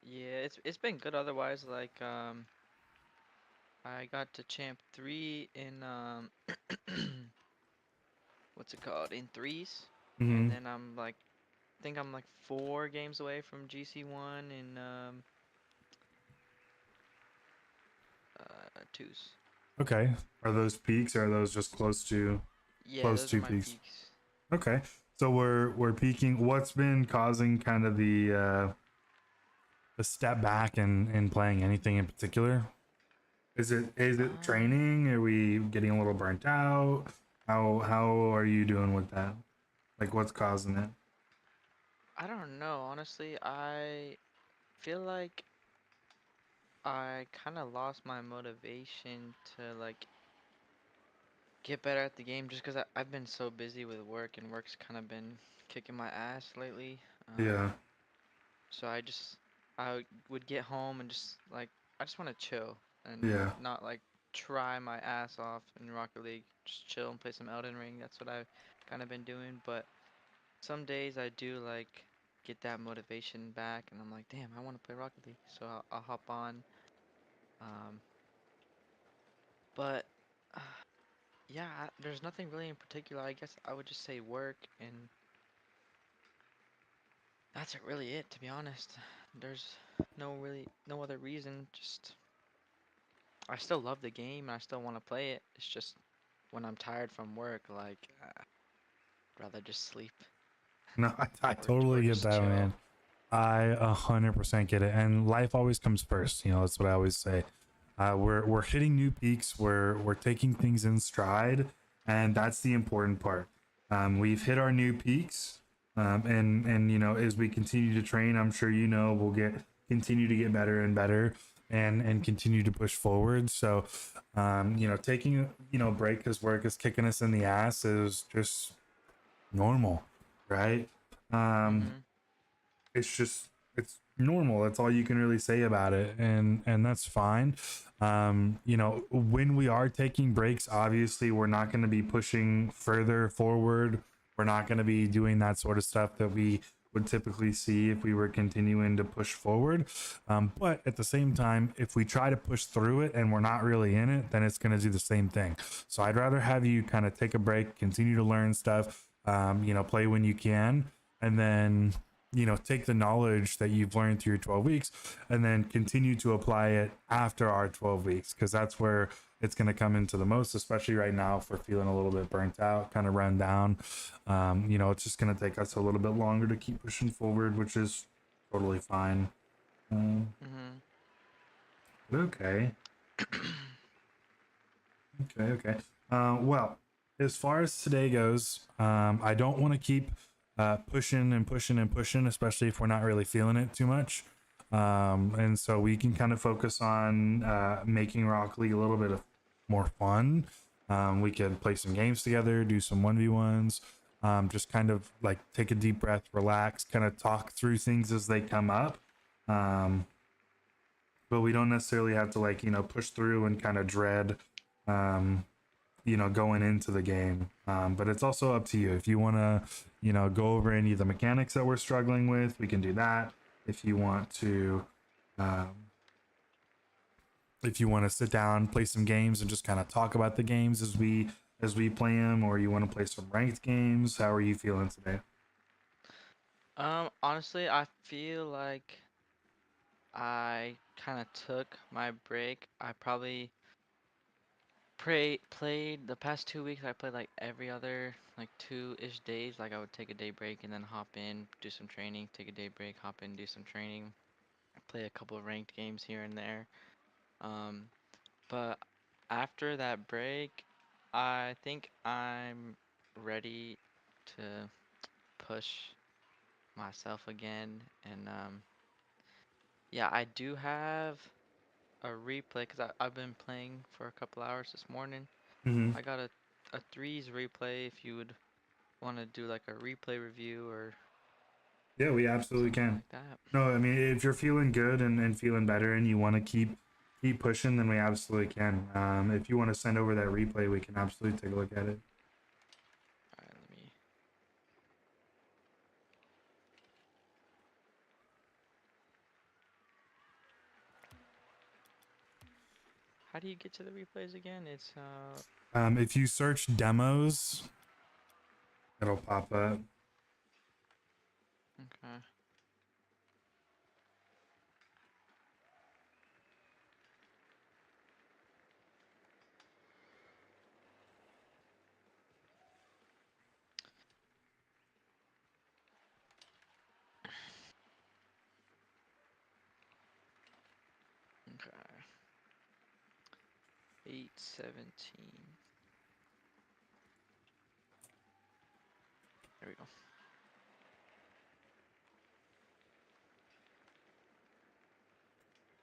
Yeah, it's been good otherwise. Like I got to champ 3 in what's it called? In threes. And Hmm. then I'm like think I'm like 4 games away from GC1 in twos. Okay. Are those peaks? Or are those just Yeah, close those are to my peaks? peaks. Okay. So we're peaking. What's been causing kind of the step back in playing anything in particular? Is it Um training? Are we getting a little burnt out? How are you doing with that? Like what's causing it? I don't know, honestly. I feel like I kind of lost my motivation to like get better at the game just because I've been so busy with work and work's kind of been kicking my ass lately. Yeah. So I would get home and just like I just want to chill and Yeah. not like try my ass off in Rocket League. Just chill and play some Elden Ring. That's what I've kind of been doing. But some days I do like get that motivation back and I'm like, damn, I want to play Rocket League. So I'll hop on. Um, but yeah, there's nothing really in particular. I guess I would just say work and that's really it, to be honest. There's no other reason. Just I still love the game and I still want to play it. It's just when I'm tired from work, like I'd rather just sleep No, I or totally get just that, chill. man. I 100% get it, and life always comes first. That's what I always say. We're hitting new peaks. We're taking things in stride, and that's the important part. We've hit our new peaks, and as we continue to train, I'm sure we'll continue to get better and better, and continue to push forward. So, taking a break because work is kicking us in the ass is just normal, right? Um, Mhm. it's normal. That's all you can really say about it, and that's fine. When we are taking breaks, obviously we're not going to be pushing further forward. We're not going to be doing that sort of stuff that we would typically see if we were continuing to push forward. But at the same time, if we try to push through it and we're not really in it, then it's going to do the same thing. So I'd rather have you kind of take a break, continue to learn stuff, play when you can, and then take the knowledge that you've learned through your 12 weeks and then continue to apply it after our 12 weeks, because that's where it's going to come into the most, especially right now if we're feeling a little bit burnt out, kind of run down. It's just going to take us a little bit longer to keep pushing forward, which is totally fine. um, Mhm. okay. Okay. Well, as far as today goes, I don't want to keep pushing and pushing and pushing, especially if we're not really feeling it too much. And so we can kind of focus on making Rock League a little bit of more fun. We could play some games together, do some 1v1s, just kind of like take a deep breath, relax, kind of talk through things as they come up. Um, but we don't necessarily have to push through and kind of dread um, going into the game. But it's also up to you. If you want to, go over any of the mechanics that we're struggling with, we can do that. If you want to, um, if you want to sit down, play some games, and just kind of talk about the games as we play them, or you want to play some ranked games, how are you feeling today? Honestly, I feel like I kind of took my break. I probably played the past 2 weeks. I played like every other like 2-ish days. Like I would take a day break and then hop in, do some training, take a day break, hop in, do some training, play a couple of ranked games here and there. Um, but after that break, I think I'm ready to push myself again. And yeah, I do have a replay because I've been playing for a couple hours this morning. Mm-hmm. I got a threes replay if you would want to do like a replay review or Yeah, we absolutely something can. like that. No, I mean, if you're feeling good and feeling better and you want to keep pushing, then we absolutely can. If you want to send over that replay, we can absolutely take a look at it. All right, let me. how do you get to the replays again? It's If you search demos, it'll pop up. okay. Okay. 8:17. There we go.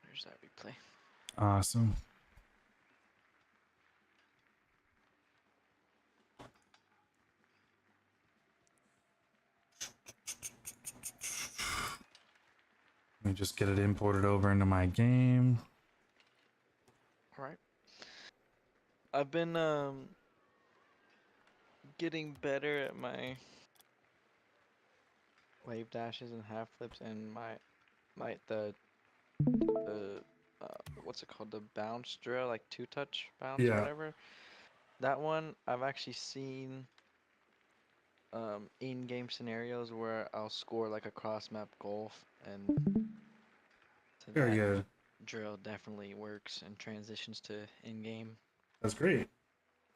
There's that replay. Awesome. Let me just get it imported over into my game. All right. I've been getting better at my wave dashes and half flips and the what's it called, the bounce drill, like two touch bounce or Yeah. whatever. That one I've actually seen in game scenarios where I'll score like a cross map goal and so Very that good. drill definitely works and transitions to in game. That's great.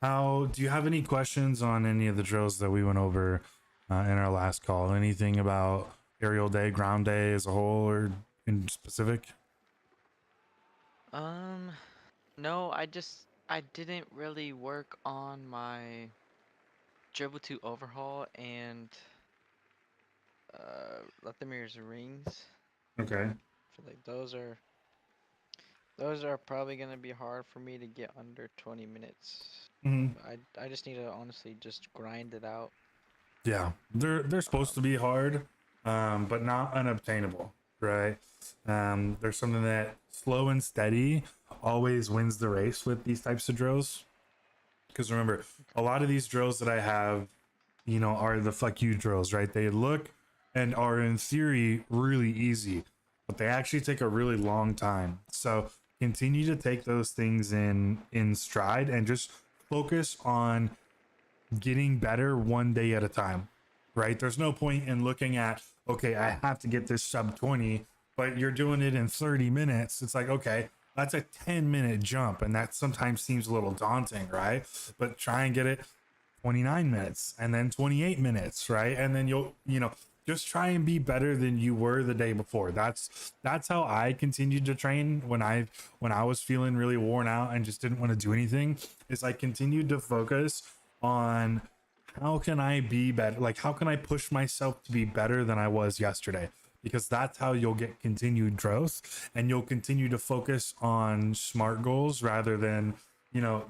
How do you have any questions on any of the drills that we went over in our last call? Anything about aerial day, ground day as a whole, or in specific? No, I didn't really work on my dribble to overhaul and Lethamir's rings. Okay. I feel like those are probably gonna be hard for me to get under 20 minutes. Hmm. I just need to honestly just grind it out. Yeah, they're supposed to Um, be hard, but not unobtainable, right? There's something that slow and steady always wins the race with these types of drills. Because remember, a lot of these drills that I have, are the fuck you drills, right? They look and are in theory really easy, but they actually take a really long time. So continue to take those things in stride and just focus on getting better one day at a time, right? There's no point in looking at, okay, I have to get this sub 20, but you're doing it in 30 minutes. It's like, okay, that's a 10-minute jump. And that sometimes seems a little daunting, right? But try and get it 29 minutes and then 28 minutes, right? And then just try and be better than you were the day before. That's how I continued to train when I was feeling really worn out and just didn't want to do anything. Is I continued to focus on how can I be better? Like, how can I push myself to be better than I was yesterday? Because that's how you'll get continued growth and you'll continue to focus on smart goals rather than,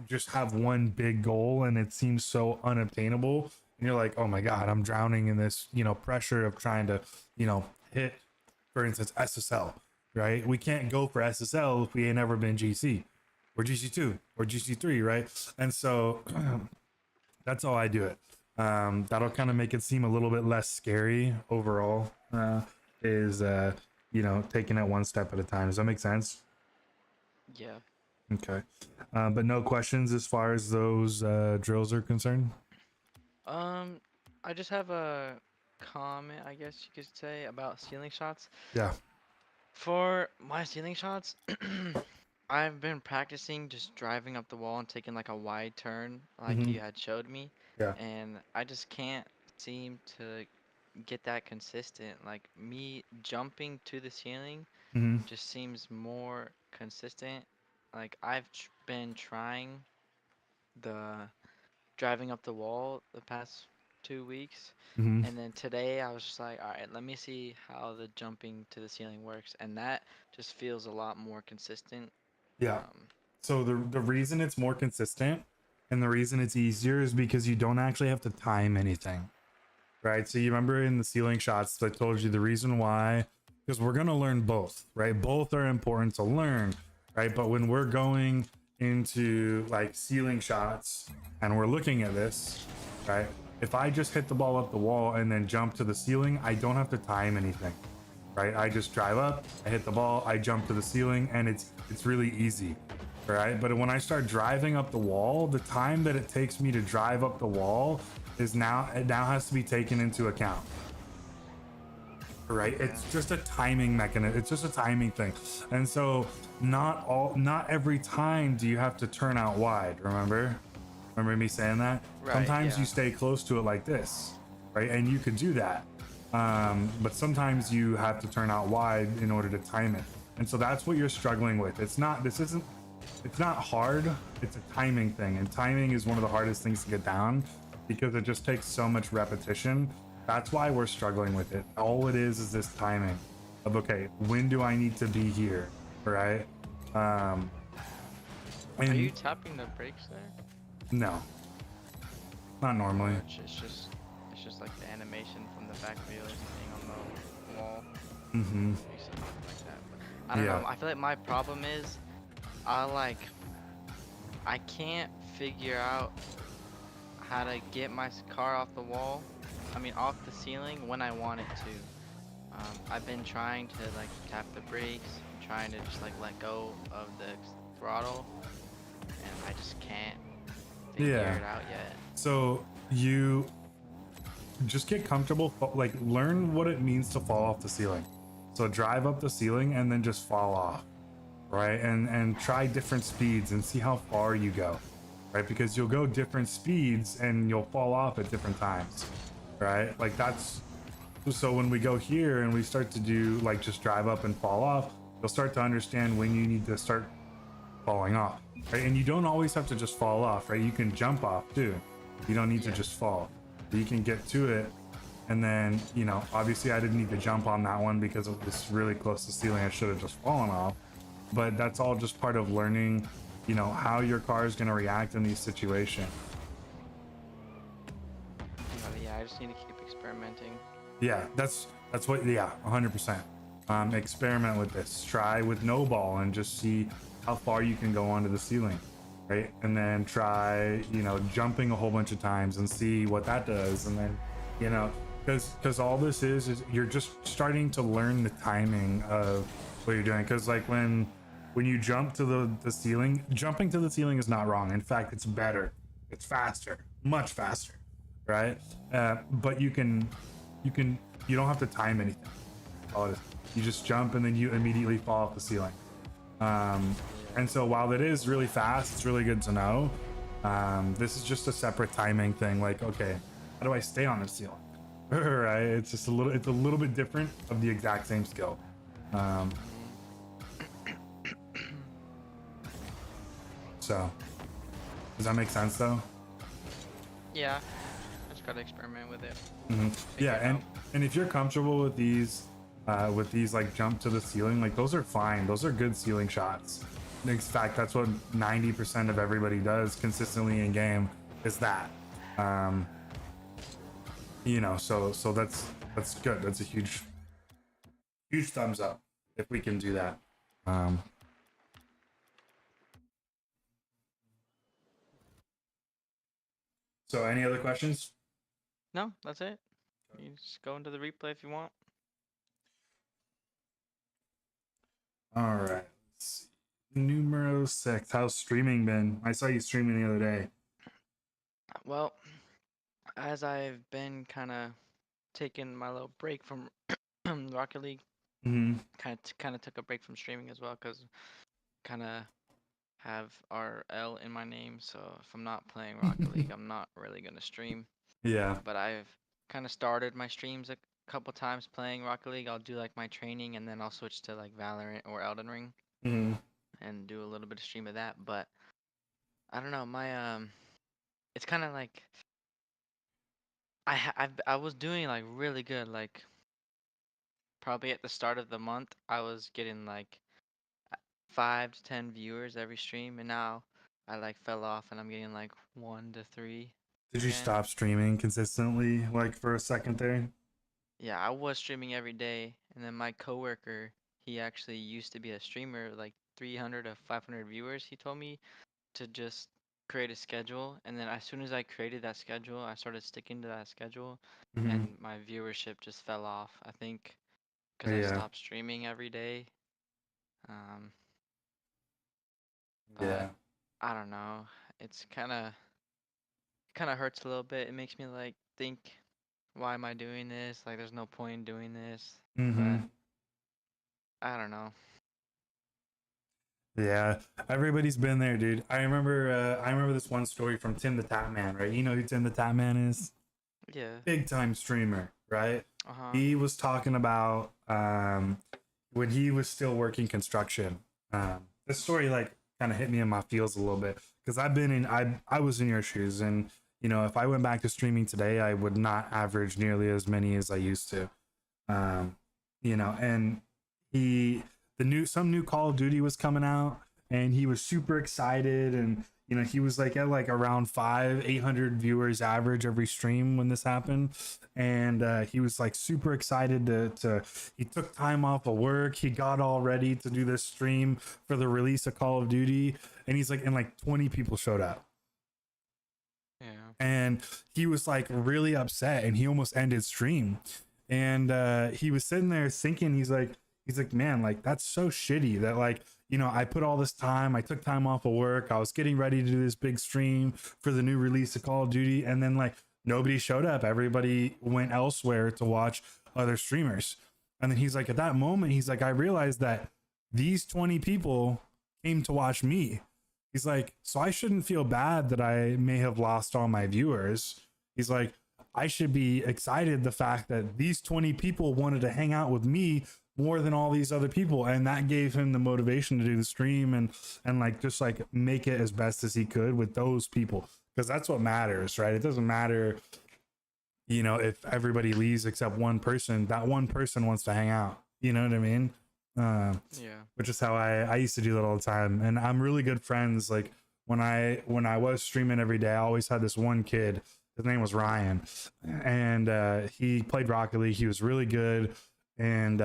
just have one big goal and it seems so unobtainable. And you're like, oh my God, I'm drowning in this, pressure of trying to, hit, for instance, SSL, right? We can't go for SSL if we ain't never been GC or GC2 or GC3, right? And so, that's how I do it. That'll kind of make it seem a little bit less scary overall. Is taking it one step at a time. Does that make sense? yeah. Okay. But no questions as far as those drills are concerned. I just have a comment, I guess you could say, about ceiling shots. Yeah. For my ceiling shots, I've been practicing just driving up the wall and taking like a wide turn, like Hmm. you had showed me, Yeah. and I just can't seem to get that consistent. Like me jumping to the ceiling Hmm. just seems more consistent. Like I've been trying the driving up the wall the past 2 weeks, Hmm. and then today I was just like, all right, let me see how the jumping to the ceiling works, and that just feels a lot more consistent. Yeah. Um, So the reason it's more consistent and the reason it's easier is because you don't actually have to time anything. Right. So you remember in the ceiling shots, I told you the reason why, because we're going to learn both, right? Both are important to learn, right? But when we're going into like ceiling shots and we're looking at this, right? If I just hit the ball up the wall and then jump to the ceiling, I don't have to time anything, right? I just drive up, I hit the ball, I jump to the ceiling, and it's really easy. right? But when I start driving up the wall, the time that it takes me to drive up the wall is now it now has to be taken into account, right? Yeah. It's just a timing mechanism. It's just a timing thing. And so not every time do you have to turn out wide. Remember me saying that? Right, Sometimes you yeah. stay close to it like this, right? And you could do that. But sometimes you have to turn out wide in order to time it. And so that's what you're struggling with. It's not hard. It's a timing thing. And timing is one of the hardest things to get down because it just takes so much repetition. That's why we're struggling with it. All it is this timing of, okay, when do I need to be here? Right? Um, Are you and tapping the brakes there? no, not Or normally. it's just like the animation from the back wheels being on the wall. Mm-hmm. Maybe something like that. But I don't Yeah. know. I feel like my problem is I like I can't figure out how to get my car off the wall. I mean, off the ceiling when I want it to. I've been trying to like tap the brakes, trying to just like let go of the throttle, and I just can't figure Yeah. it out yet. So you just get comfortable, like learn what it means to fall off the ceiling. So drive up the ceiling and then just fall off, right? And try different speeds and see how far you go, right? Because you'll go different speeds and you'll fall off at different times, right? Like that's so when we go here and we start to do like just drive up and fall off, you'll start to understand when you need to start falling off, right? And you don't always have to just fall off, right? You can jump off too. You don't need to Yeah. just fall. You can get to it, and then obviously I didn't need to jump on that one because it was really close to the ceiling. I should have just fallen off. But that's all just part of learning, how your car is going to react in these situations. But yeah, I just need to keep experimenting. Yeah, that's what. Yeah, 100%. Experiment with this. Try with no ball and just see how far you can go onto the ceiling, right? And then try, jumping a whole bunch of times and see what that does. And then, because all this is you're just starting to learn the timing of what you're doing. Because like when you jump to the ceiling, jumping to the ceiling is not wrong. In fact, it's better. It's faster, much faster, right? But you don't have to time anything. All it is, you just jump and then you immediately fall off the ceiling. And so while it is really fast, it's really good to know. This is just a separate timing thing. Like, okay, how do I stay on the ceiling? Right? It's a little bit different of the exact same skill. Um, so does that make sense though? Yeah, I just gotta experiment with it. Yeah, Figure it out. and if you're comfortable with these like jump to the ceiling, like those are fine. Those are good ceiling shots. In fact, that's what 90% of everybody does consistently in game is that. Um, so that's good. That's a huge thumbs up if we can do that. Um, so any other questions? No, that's it. You just go into the replay if you want. All right. Let's see. Numero six. How's streaming been? I saw you streaming the other day. Well, as I've been kind of taking my little break from Rocket League, Mm-hmm. kind of took a break from streaming as well, cause kind of have RL in my name. So if I'm not playing Rocket League, I'm not really gonna stream. Yeah. But I've kind of started my streams a couple times playing Rocket League. I'll do like my training and then I'll switch to like Valorant or Elden Ring Mm-hmm. and do a little bit of stream of that. But I don't know, it's kind of like I was doing like really good. Like probably at the start of the month, I was getting like 5 to 10 viewers every stream, and now I like fell off and I'm getting like 1 to 3 Did you again. stop streaming consistently, like for a second there? Yeah, I was streaming every day, and then my coworker, he actually used to be a streamer, like 300 to 500 viewers. He told me to just create a schedule, and then as soon as I created that schedule, I started sticking to that schedule, Mm-hmm. and my viewership just fell off. I think because I Yeah. stopped streaming every day. Um, but I don't know. It's kind of hurts a little bit. It makes me like think, why am I doing this? Like, there's no point in doing this. Mm-hmm. But I don't know. Yeah, everybody's been there, dude. I remember this one story from Tim the Tap Man, right? You know who Tim the Tap Man is? Yeah. Big time streamer, right? Uh-huh. He was talking about when he was still working construction. This story like kind of hit me in my feels a little bit because I was in your shoes, and you know, if I went back to streaming today, I would not average nearly as many as I used to. Um, you know, and he the new some new Call of Duty was coming out, and he was super excited, and you know, he was like at like around 800 viewers average every stream when this happened, and he was like super excited to he took time off of work, he got all ready to do this stream for the release of Call of Duty, and he's like, and like 20 people showed up, Yeah. and he was like really upset, and he almost ended stream, and he was sitting there thinking, he's like, man, like that's so shitty that like, you know, I put all this time, I took time off of work, I was getting ready to do this big stream for the new release of Call of Duty, and then like nobody showed up, everybody went elsewhere to watch other streamers. And then he's like, at that moment, he's like, I realized that these 20 people came to watch me. He's like, so I shouldn't feel bad that I may have lost all my viewers. He's like, I should be excited the fact that these 20 people wanted to hang out with me more than all these other people, and that gave him the motivation to do the stream and like just like make it as best as he could with those people, because that's what matters, right? It doesn't matter, you know, if everybody leaves except one person. That one person wants to hang out, you know what I mean? uh, Yeah. which is how I used to do that all the time. And I'm really good friends. Like when I was streaming every day, I always had this one kid. His name was Ryan, and he played Rocket League. He was really good, and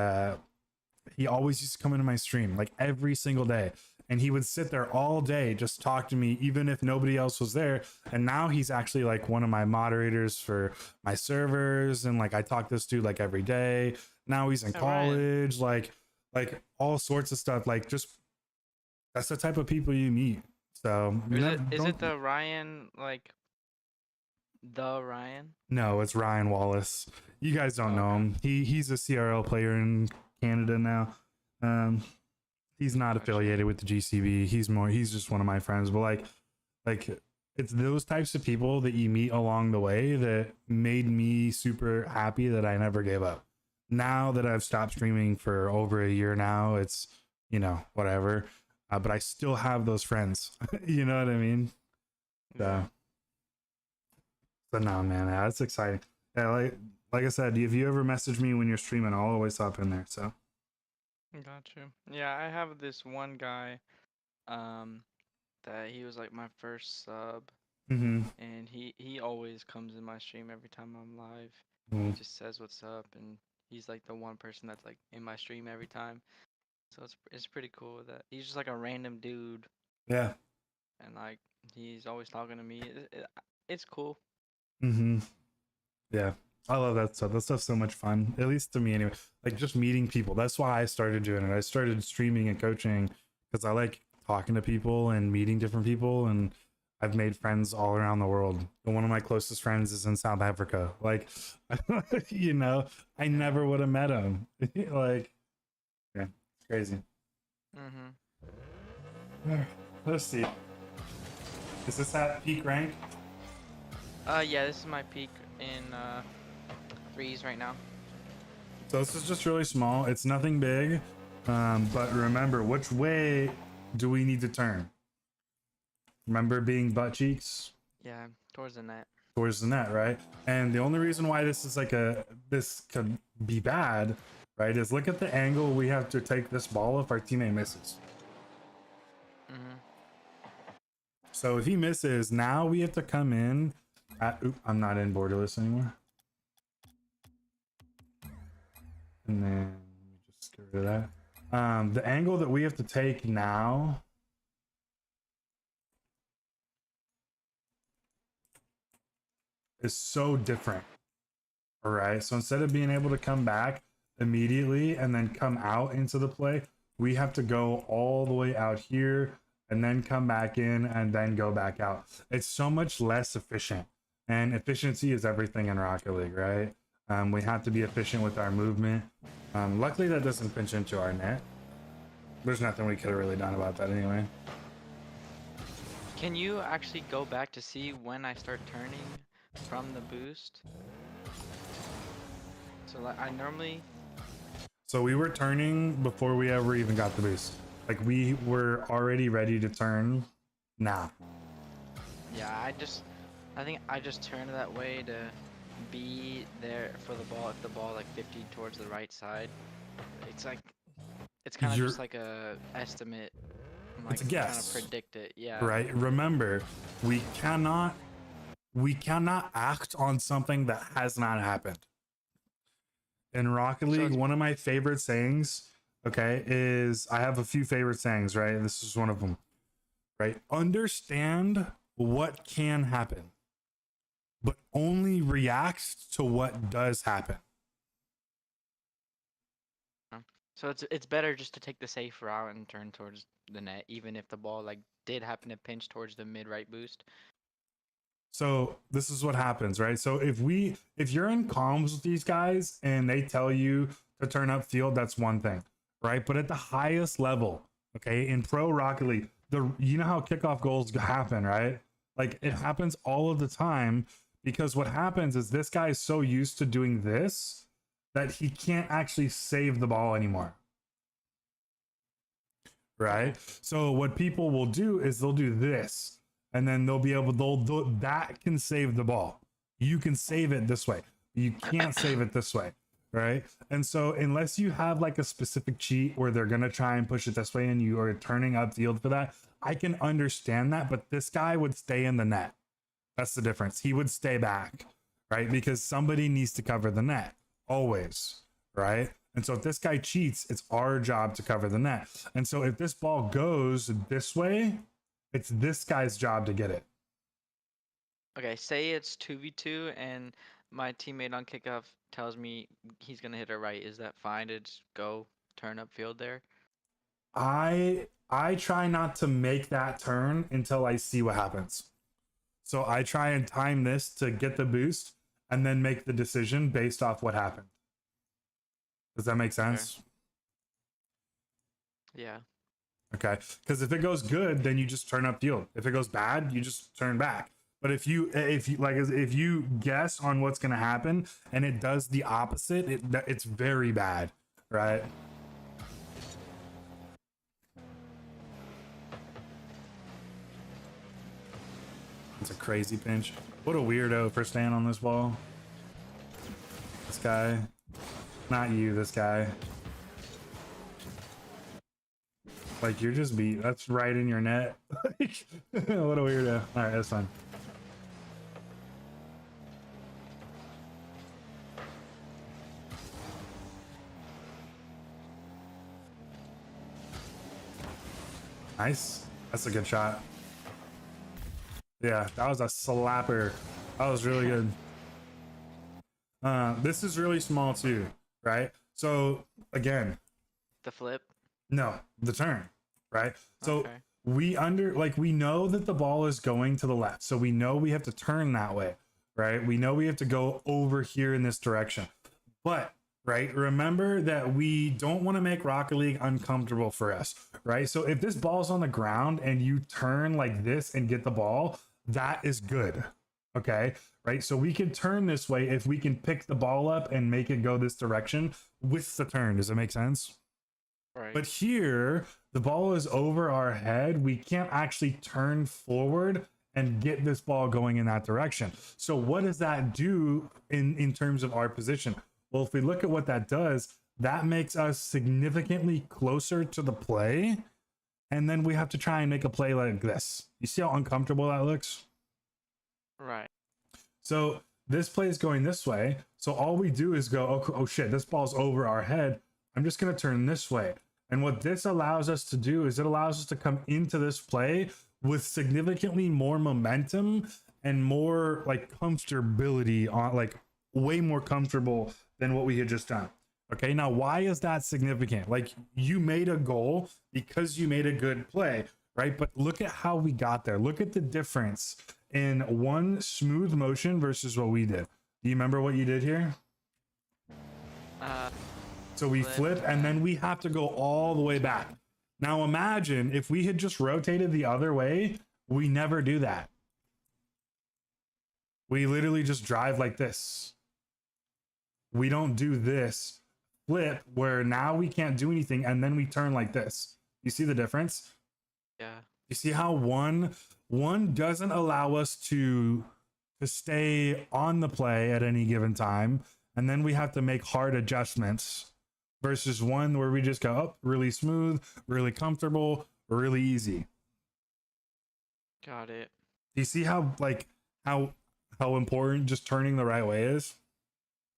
he always used to come into my stream like every single day. And he would sit there all day, just talk to me, even if nobody else was there. And now he's actually like one of my moderators for my servers, and like I talk to this dude like every day. Now he's in Oh, Ryan. college, like all sorts of stuff. Like just that's the type of people you meet. So Is it the Ryan, like the Ryan? no, it's Ryan Wallace. You guys don't Oh, know okay. him. He's a CRL player in Canada now. Um, he's not Gotcha. affiliated with the GCB. He's just one of my friends. But like it's those types of people that you meet along the way that made me super happy that I never gave up. Now that I've stopped streaming for over a year now, it's, you know, whatever. But I still have those friends. You know what I mean? Yeah. So no, man, yeah, that's exciting. Yeah, like I said, if you ever message me when you're streaming, I'll always hop in there. So Got you. Yeah, I have this one guy, um, that he was like my first sub, mm-hmm. and he always comes in my stream every time I'm live. Mm-hmm. He just says what's up, and he's like the one person that's like in my stream every time. So it's pretty cool that he's just like a random dude, Yeah. and like he's always talking to me. It's cool. Mm-hmm. Yeah. I love that stuff. That stuff's so much fun. At least to me anyway. Like just meeting people. That's why I started doing it. I started streaming and coaching because I like talking to people and meeting different people, and I've made friends all around the world. And one of my closest friends is in South Africa. Like you know, I never would have met him. Like yeah, it's crazy. Mhm. Let's see. Is this at peak rank? Yeah, this is my peak in threes right now. So this is just really small. It's nothing big. But remember, which way do we need to turn? Remember being butt cheeks Yeah, towards the net. towards the net, right? And the only reason why this is like this could be bad, right, is look at the angle we have to take this ball if our teammate misses. Mhm. So if he misses, now we have to come in at, I'm not in borderless anymore. And then let me just get rid of that. The angle that we have to take now is so different. All right. So instead of being able to come back immediately and then come out into the play, we have to go all the way out here and then come back in and then go back out. It's so much less efficient, and efficiency is everything in Rocket League, right? We have to be efficient with our movement. Luckily that doesn't pinch into our net. There's nothing we could have really done about that anyway. Can you actually go back to see when I start turning from the boost? So like I normally. So we were turning before we ever even got the boost. Like we were already ready to turn now. Yeah, I think I just turned that way to be there for the ball. If the ball like 50 towards the right side, it's like it's kind of just like a estimate. I'm like It's a guess. trying to predict it. Yeah. Right. Remember, we cannot act on something that has not happened. In Rocket League, one of my favorite sayings, okay, is I have a few favorite sayings, right? This is one of them, right? Understand what can happen, but only react to what does happen. So it's better just to take the safe route and turn towards the net, even if the ball like did happen to pinch towards the mid right boost. So this is what happens, right? So if you're in comms with these guys and they tell you to turn up field, that's one thing, right? But at the highest level, okay, in pro Rocket League, you know how kickoff goals happen, right? Like it happens all of the time, because what happens is this guy is so used to doing this that he can't actually save the ball anymore. Right? So what people will do is they'll do this, and then they'll be able that can save the ball. You can save it this way. You can't save it this way, right? And so unless you have like a specific cheat where they're gonna try and push it this way and you are turning up field for that, I can understand that, but this guy would stay in the net. That's the difference. He would stay back, right? Because somebody needs to cover the net always, right? And so if this guy cheats, it's our job to cover the net. And so if this ball goes this way, it's this guy's job to get it. Okay, say it's 2v2 and my teammate on kickoff tells me he's gonna hit it right. Is that fine to just go turn up field there? I try not to make that turn until I see what happens. So I try and time this to get the boost and then make the decision based off what happened. Does that make sense? Okay. Yeah. Okay. Because if it goes good, then you just turn up field. If it goes bad, you just turn back. But if you guess on what's gonna happen and it does the opposite, it's very bad, right? It's a crazy pinch. What a weirdo for staying on this ball. This guy. Not you, this guy. Like, you're just beat. That's right in your net. What a weirdo. Alright, that's fine. Nice. That's a good shot. Yeah, that was a slapper. That was really good. This is really small too, right? So again, the flip. No, the turn, right? So okay. we know that the ball is going to the left, so we know we have to turn that way, right? We know we have to go over here in this direction, but right, remember that we don't want to make Rocket League uncomfortable for us, right? So if this ball's on the ground and you turn like this and get the ball, that is good. Okay, right? So we can turn this way if we can pick the ball up and make it go this direction with the turn. Does it make sense? Right. But here, the ball is over our head. We can't actually turn forward and get this ball going in that direction. So what does that do in terms of our position? Well, if we look at what that does, that makes us significantly closer to the play. And then we have to try and make a play like this. You see how uncomfortable that looks? Right. So this play is going this way. So all we do is go, oh shit, this ball's over our head. I'm just going to turn this way. And what this allows us to do is it allows us to come into this play with significantly more momentum and more like comfortability on, like way more comfortable than what we had just done. Okay, now why is that significant? Like, you made a goal because you made a good play, right? But look at how we got there. Look at the difference in one smooth motion versus what we did. Do you remember what you did here? Uh, So we flip, flip and then we have to go all the way back. Now imagine if we had just rotated the other way, we never do that. We literally just drive like this. We don't do this flip where now we can't do anything and then we turn like this. You see the difference? yeah. You see how one doesn't allow us to stay on the play at any given time, and then we have to make hard adjustments versus one where we just go up really smooth, really comfortable, really easy. Got it. Do you see how how important just turning the right way is?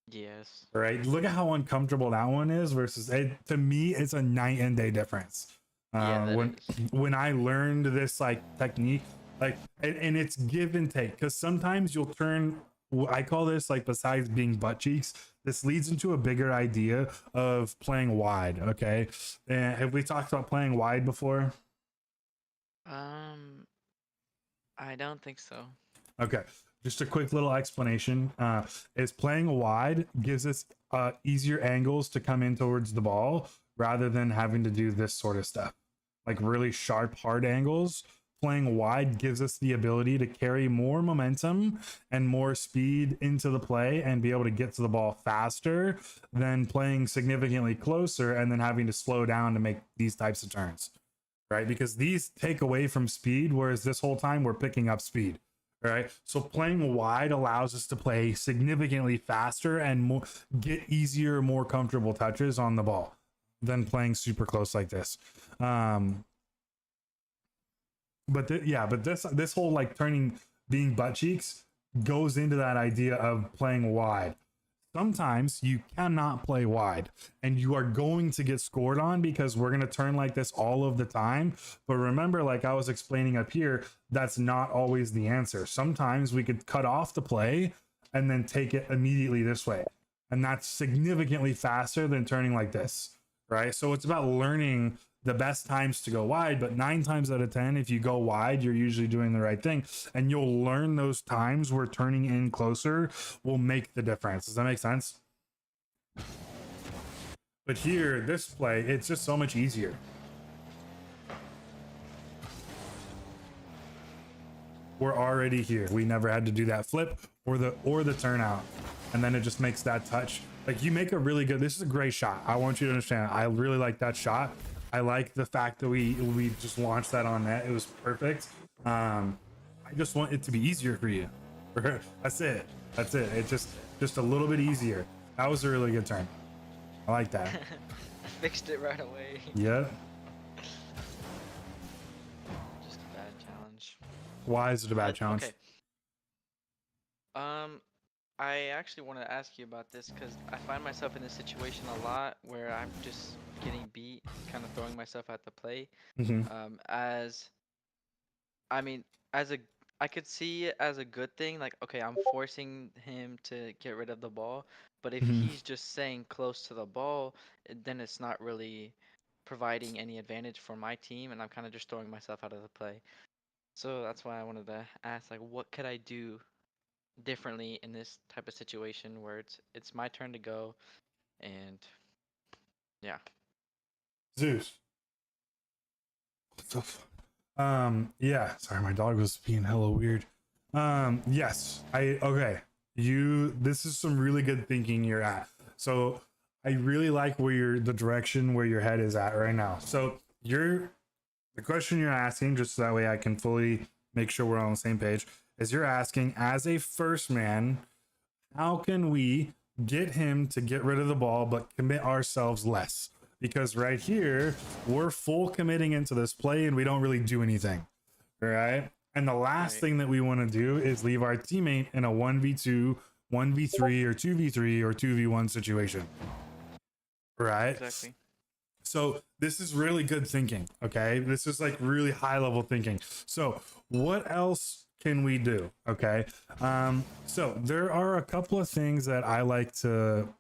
Yes. Right? Look at how uncomfortable that one is versus it. To me, it's a night and day difference. Yeah, that When is. when I learned this like technique, like and it's give and take, because sometimes you'll turn. I call this, like, besides being butt cheeks, this leads into a bigger idea of playing wide. Okay, and have we talked about playing wide before? Um, I don't think so. Okay, just a quick little explanation. Is playing wide gives us easier angles to come in towards the ball rather than having to do this sort of stuff, like really sharp, hard angles. Playing wide gives us the ability to carry more momentum and more speed into the play and be able to get to the ball faster than playing significantly closer and then having to slow down to make these types of turns, right? Because these take away from speed, whereas this whole time we're picking up speed. Right. So playing wide allows us to play significantly faster and more, get easier, more comfortable touches on the ball than playing super close like this. But this whole like turning, being butt cheeks goes into that idea of playing wide. Sometimes you cannot play wide and you are going to get scored on because we're going to turn like this all of the time. But remember, like I was explaining up here, that's not always the answer. Sometimes we could cut off the play and then take it immediately this way. And that's significantly faster than turning like this, right? So it's about learning the best times to go wide, but 9 times out of 10, if you go wide, you're usually doing the right thing, and you'll learn those times where turning in closer will make the difference. Does that make sense? But here, this play, it's just so much easier. We're already here. We never had to do that flip or the turnout, and then it just makes that touch. Like, you make a really good, this is a great shot. I want you to understand, I really like that shot. I like the fact that we just launched that on net. It was perfect. I just want it to be easier for you. That's it. It's just a little bit easier. That was a really good turn. I like that. I fixed it right away. Yep. Just a bad challenge. Why is it a bad challenge? Okay. I actually want to ask you about this because I find myself in this situation a lot where I'm just getting beat, kind of throwing myself at the play. Mhm. As I mean, I could see it as a good thing. Like, okay, I'm forcing him to get rid of the ball, but if Mhm. he's just staying close to the ball, then it's not really providing any advantage for my team, and I'm kind of just throwing myself out of the play. So that's why I wanted to ask, like, what could I do differently in this type of situation where it's my turn to go, and yeah. Zeus. What the yeah, sorry, my dog was being hella weird. Yes, okay. This is some really good thinking you're at. So I really like the direction where your head is at right now. So the question you're asking, just so that way I can fully make sure we're on the same page, is you're asking, as a first man, how can we get him to get rid of the ball but commit ourselves less? Because right here, we're full committing into this play and we don't really do anything, right? And the last Right. thing that we want to do is leave our teammate in a 1v2, 1v3, or 2v3, or 2v1 situation, right? Exactly. So this is really good thinking, okay? This is like really high level thinking. So what else can we do? Okay. So there are a couple of things that I like to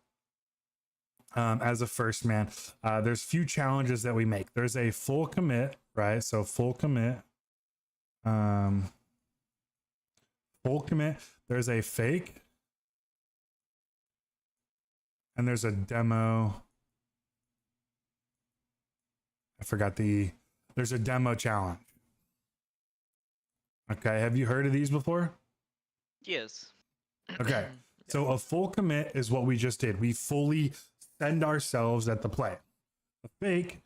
as a first man. There's few challenges that we make. There's a full commit, right? So full commit. Full commit. There's a fake. And there's a demo. I forgot there's a demo challenge. Okay, have you heard of these before? Yes. Okay, so a full commit is what we just did. We fully send ourselves at the play. A fake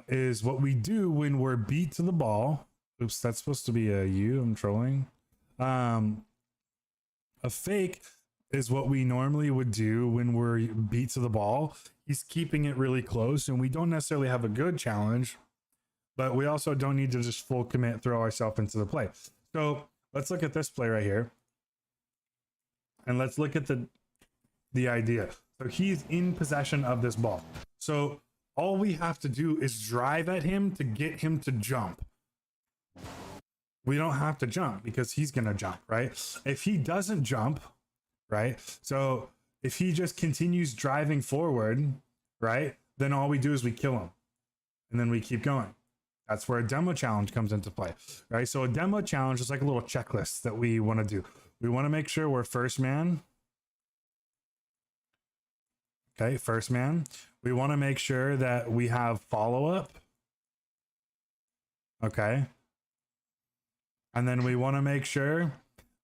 is what we do when we're beat to the ball. Oops, that's supposed to be a U. I'm trolling. A fake is what we normally would do when we're beat to the ball. He's keeping it really close, and we don't necessarily have a good challenge, but we also don't need to just full commit, throw ourselves into the play. So let's look at this play right here. And let's look at the idea. So he's in possession of this ball. So all we have to do is drive at him to get him to jump. We don't have to jump because he's going to jump, right? If he doesn't jump, right? So if he just continues driving forward, right? Then all we do is we kill him. And then we keep going. That's where a demo challenge comes into play, right? So a demo challenge is like a little checklist that we want to do. We want to make sure we're first man. Okay, first man. We want to make sure that we have follow-up. Okay. And then we want to make sure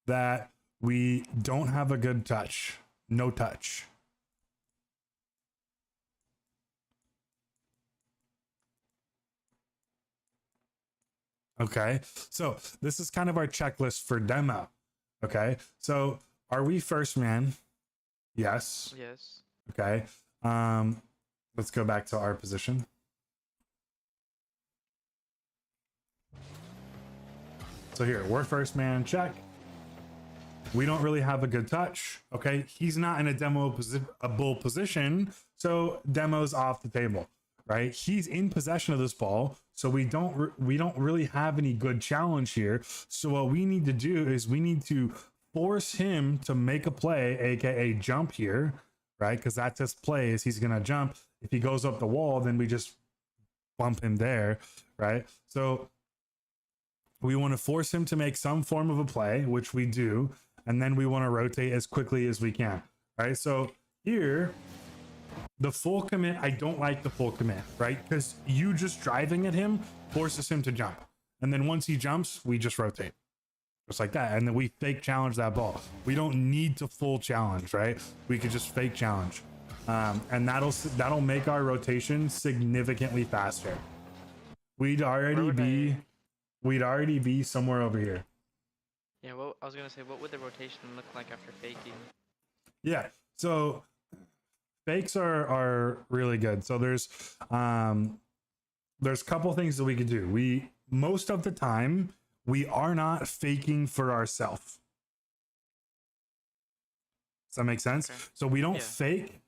that we don't have a good touch. No touch. Okay, so this is kind of our checklist for demo. Okay, so are we first man? Yes. Yes. Okay. Let's go back to our position. So here, we're first man, check. We don't really have a good touch. Okay, he's not in a demoable position, so demo's off the table, right? He's in possession of this ball, so we don't really have any good challenge here. So what we need to do is we need to force him to make a play, aka jump here, right? Because that's his play, is he's gonna jump. If he goes up the wall, then we just bump him there, right? So we want to force him to make some form of a play, which we do, and then we want to rotate as quickly as we can, right? So here, the full commit, I don't like the full commit, right? Because you just driving at him forces him to jump. And then once he jumps, we just rotate. Just like that. And then we fake challenge that ball. We don't need to full challenge, right? We could just fake challenge. And that'll make our rotation significantly faster. We'd already be somewhere over here. Yeah, well, I was gonna say, what would the rotation look like after faking? Yeah, so fakes are really good. So there's a couple things that we could do. Most of the time we are not faking for ourselves. Does that make sense? Okay. So we don't fake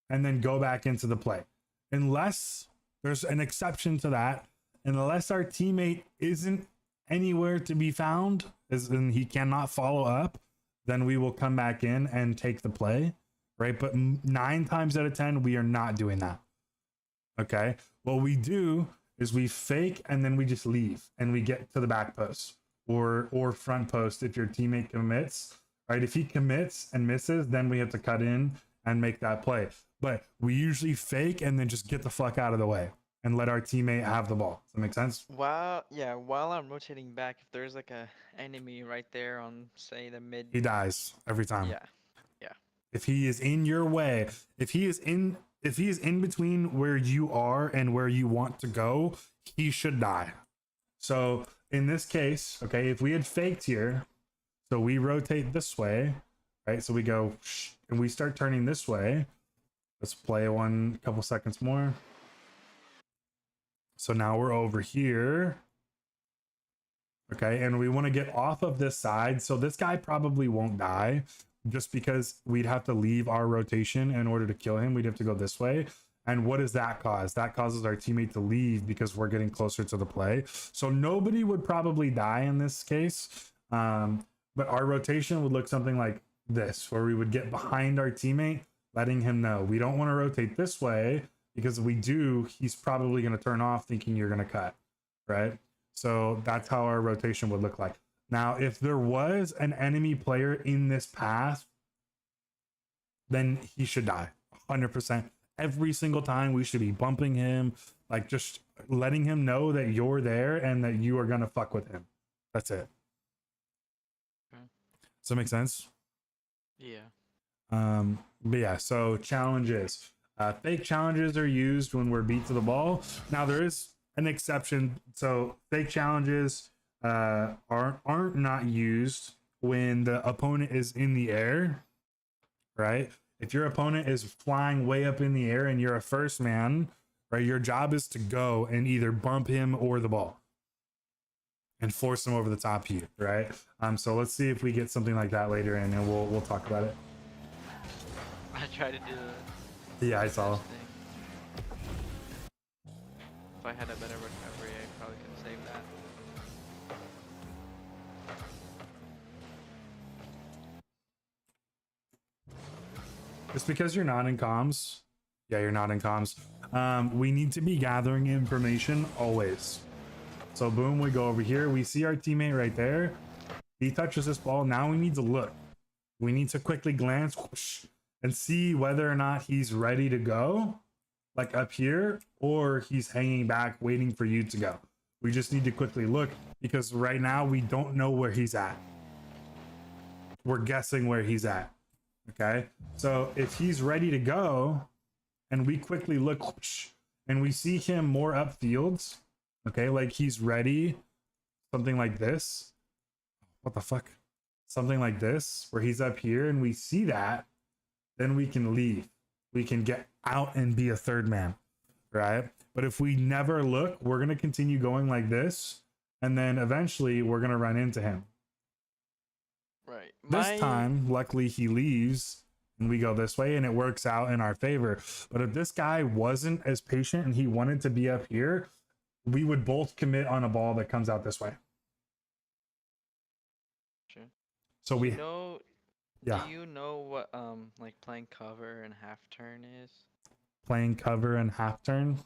and then go back into the play, unless there's an exception to that. Unless our teammate isn't anywhere to be found, as in he cannot follow up, then we will come back in and take the play, right? But 9 times out of 10, we are not doing that. Okay, what we do is we fake and then we just leave and we get to the back post or front post if your teammate commits, right? If he commits and misses, then we have to cut in and make that play. But we usually fake and then just get the fuck out of the way and let our teammate have the ball. Does that make sense? While I'm rotating back, if there's like a enemy right there on, say, the mid, he dies every time. Yeah. If he is in your way, if he is in between where you are and where you want to go, he should die. So in this case, okay, if we had faked here, so we rotate this way, right? So we go and we start turning this way. Let's play one couple seconds more. So now we're over here. Okay, and we want to get off of this side. So this guy probably won't die, just because we'd have to leave our rotation in order to kill him. We'd have to go this way. And what does that cause? That causes our teammate to leave because we're getting closer to the play. So nobody would probably die in this case. But our rotation would look something like this, where we would get behind our teammate, letting him know we don't want to rotate this way, because if we do, he's probably going to turn off thinking you're going to cut, right? So that's how our rotation would look like. Now, if there was an enemy player in this path, then he should die 100%. Every single time we should be bumping him, like just letting him know that you're there and that you are going to fuck with him. That's it. Okay. Does that make sense? Yeah. But yeah, so challenges. Fake challenges are used when we're beat to the ball. Now there is an exception. So fake challenges aren't not used when the opponent is in the air, right? If your opponent is flying way up in the air and you're a first man, right, your job is to go and either bump him or the ball and force him over the top of you, right? So let's see if we get something like that later in, and we'll talk about it. I tried to do the Yeah, I saw. thing. If I had a better recovery, I probably could save that. Just because you're not in comms, yeah, you're not in comms. We need to be gathering information always. So boom, we go over here. We see our teammate right there. He touches this ball. Now we need to look. We need to quickly glance whoosh, and see whether or not he's ready to go, like up here, or he's hanging back waiting for you to go. We just need to quickly look, because right now we don't know where he's at. We're guessing where he's at. Okay, so if he's ready to go and we quickly look whoosh, and we see him more upfields, okay, like he's ready, something like this. What the fuck? Something like this, where he's up here and we see that, then we can leave. We can get out and be a third man, right? But if we never look, we're going to continue going like this, and then eventually we're going to run into him. Right. This time, luckily, he leaves and we go this way and it works out in our favor. But if this guy wasn't as patient and he wanted to be up here, we would both commit on a ball that comes out this way. Sure. So we know. Yeah. Do you know what like playing cover and half turn is? Playing cover and half turn.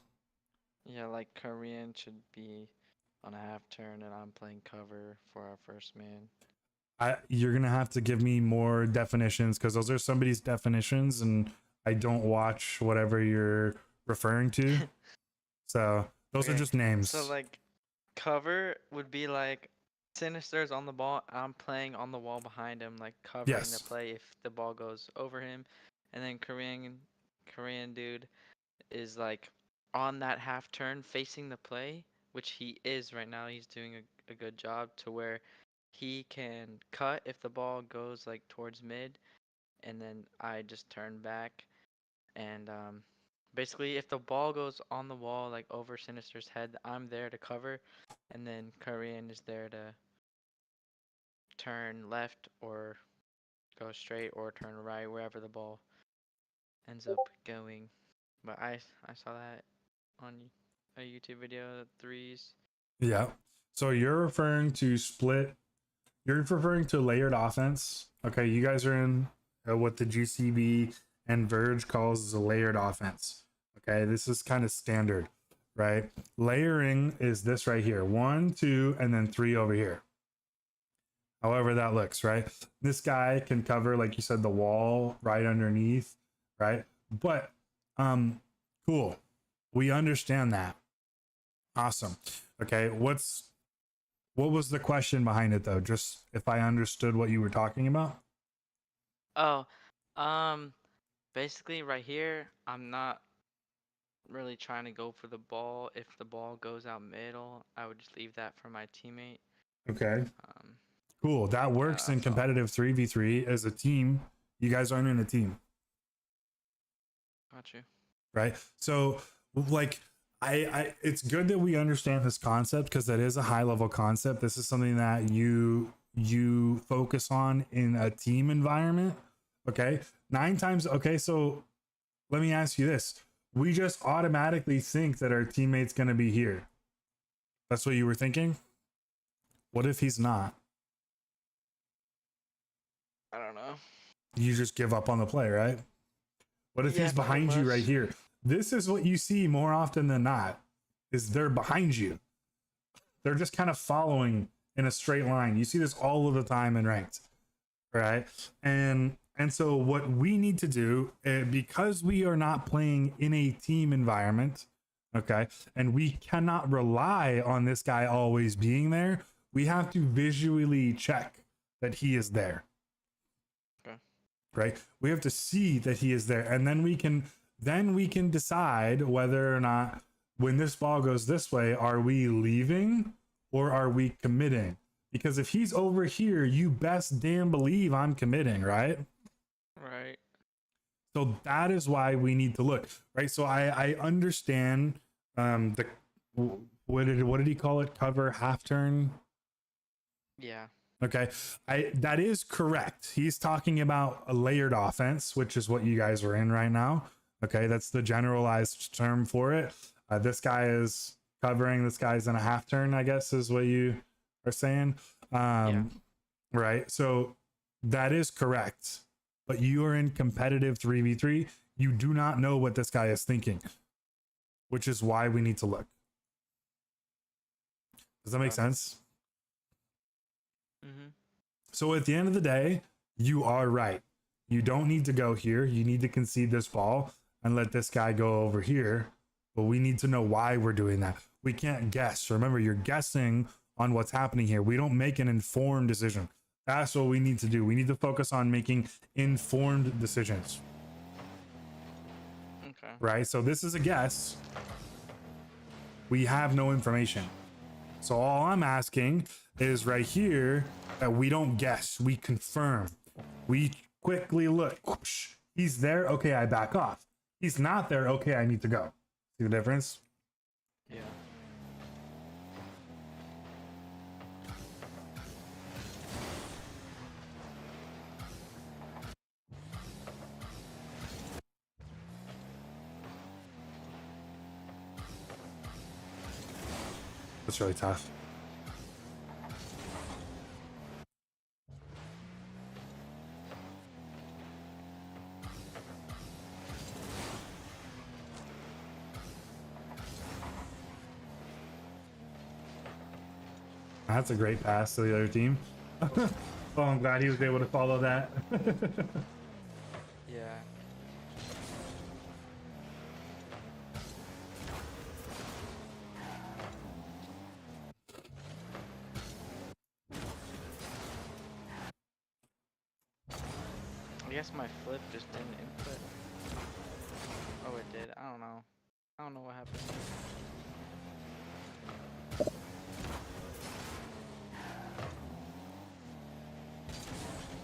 Yeah, like Korean should be on a half turn and I'm playing cover for our first man. You're gonna have to give me more definitions, because those are somebody's definitions and I don't watch whatever you're referring to. So those are just names. So like cover would be like Sinister's on the ball, I'm playing on the wall behind him, like covering the play if the ball goes over him. And then Korean dude is like on that half turn facing the play, which he is right now. He's doing a good job to where he can cut if the ball goes like towards mid, and then I just turn back and basically if the ball goes on the wall like over Sinister's head, I'm there to cover, and then Korean is there to turn left or go straight or turn right, wherever the ball ends up going. But I saw that on a YouTube video, the threes. Yeah. So you're referring to split. You're referring to layered offense. Okay, you guys are in what the GCB and Verge calls a layered offense. Okay, this is kind of standard, right? Layering is this right here: 1, 2, and then 3 over here. However that looks, right? This guy can cover, like you said, the wall right underneath, right? But cool. We understand that. Awesome. Okay, what was the question behind it though? Just if I understood what you were talking about. Oh, basically right here, I'm not really trying to go for the ball. If the ball goes out middle, I would just leave that for my teammate. Okay. Cool. That works in competitive 3v3 as a team. You guys aren't in a team. Got you. Right. So like it's good that we understand this concept, because that is a high level concept. This is something that you focus on in a team environment. Okay. 9 times. Okay. So let me ask you this. We just automatically think that our teammate's going to be here. That's what you were thinking? What if he's not? I don't know. You just give up on the play, right? What if Yeah, he's pretty behind you right much. here? This is what you see more often than not, is they're behind you. They're just kind of following in a straight line. You see this all of the time in ranked, right? And so what we need to do, because we are not playing in a team environment, okay, and we cannot rely on this guy always being there, we have to visually check that he is there. Okay. Right? We have to see that he is there, and then we can decide whether or not, when this ball goes this way, are we leaving or are we committing? Because if he's over here, you best damn believe I'm committing, right? Right. So that is why we need to look, right? So I understand the what did he call it? Cover half turn. Yeah. Okay, that is correct. He's talking about a layered offense, which is what you guys are in right now. Okay, that's the generalized term for it. This guy is covering. This guy's in a half turn, I guess, is what you are saying. Yeah. Right. So that is correct. But you are in competitive 3v3. You do not know what this guy is thinking, which is why we need to look. Does that make sense? Mm-hmm. So at the end of the day, you are right. You don't need to go here. You need to concede this ball and let this guy go over here. But we need to know why we're doing that. We can't guess. Remember, you're guessing on what's happening here. We don't make an informed decision. That's what we need to do. We need to focus on making informed decisions. Okay. Right? So this is a guess. We have no information. So all I'm asking is right here that we don't guess, we confirm. We quickly look. Whoosh. He's there. Okay, I back off. He's not there. Okay, I need to go. See the difference? Yeah. That's really tough. That's a great pass to the other team. Oh, I'm glad he was able to follow that. Yeah. I guess my flip just didn't input. Oh, it did. I don't know. I don't know what happened.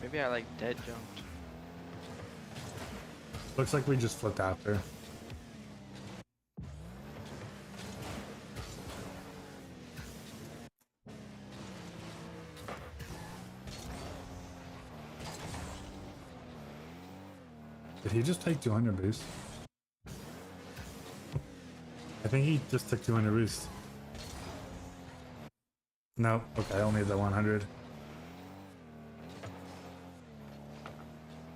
Maybe I like dead jumped. Looks like we just flipped after. Did he just take 200 boost? I think he just took 200 boost. No, okay, only the 100.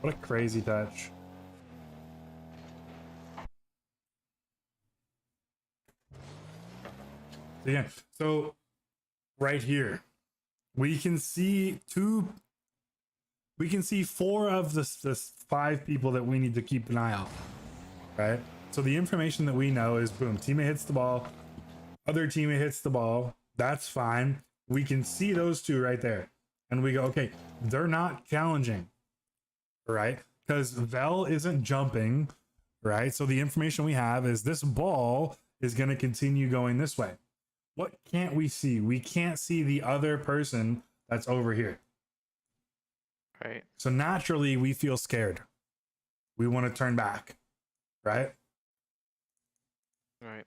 What a crazy touch. Yeah, so right here, we can see four of the 5 people that we need to keep an eye on, right? So the information that we know is, boom, teammate hits the ball, other teammate hits the ball, that's fine. We can see those 2 right there. And we go, okay, they're not challenging, right? Because Vel isn't jumping, right? So the information we have is this ball is going to continue going this way. What can't we see? We can't see the other person that's over here. Right. So naturally, we feel scared. We want to turn back, right? Right.